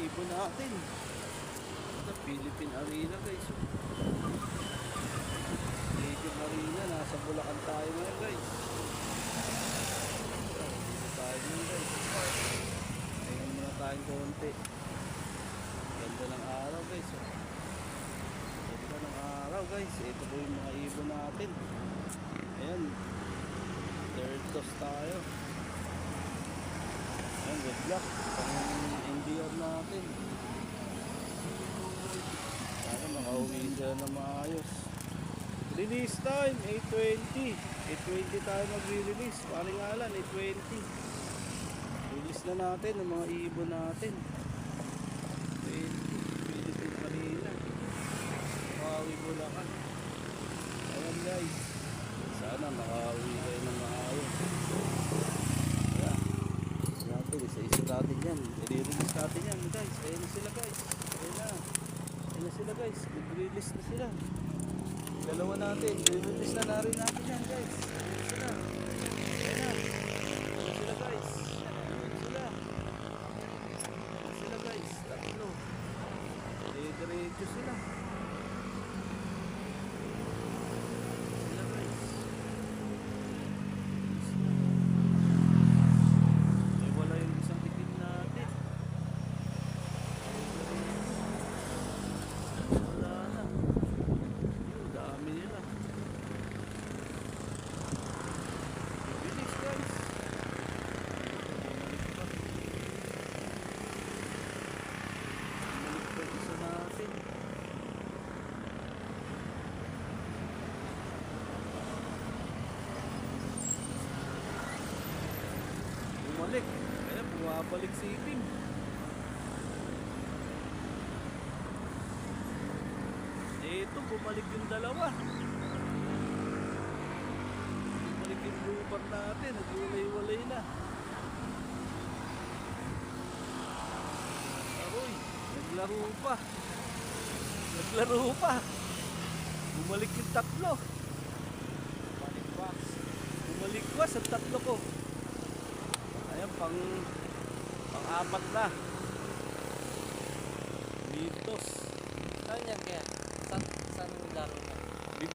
ibon natin. Ito, Philippine Arena guys. Philippine Arena, nasa Bulacan tayo ngayon guys. Dito tayo ngayon guys. Ayun muna tayong konti. Ganda ng araw guys. Ganda ng araw guys. Ito po yung mga ibon natin. Ayan. Third toss tayo. Ayan, good luck. Pang NDR natin. Sana makauwi siya na maayos. Release time, 8:20. 8:20 tayo mag-release. Paring alan, 8:20. Release na natin ang mga ibon natin. 20, Philippine Arena. Makauwi Bulacan. Ayan guys. Sana makauwi kayo ng maayos. Ayan. Natin, isa-isa natin yan. I-release natin yan guys. Ayan na sila guys. Ayan na. Ayan na sila guys. Mag-release na sila. Dalawa natin. I-release na rin natin yan guys. Ayan sila. Ayan na. Ayan sila guys. Ayan sila. Ayan sila guys. Tatlo. Diretso sila. Bumalik. Ayan, bumabalik si Iting. Ito, bumalik yung dalawa. Bumalik yung lupa natin. Nag-iwalay-walay na. Aroy, naglaro pa. Naglaro pa. Bumalik yung tatlo. Bumalik pa sa tatlo ko. Ayan, pang-apat na. Mitos. Saan yan kaya? Saan laro na?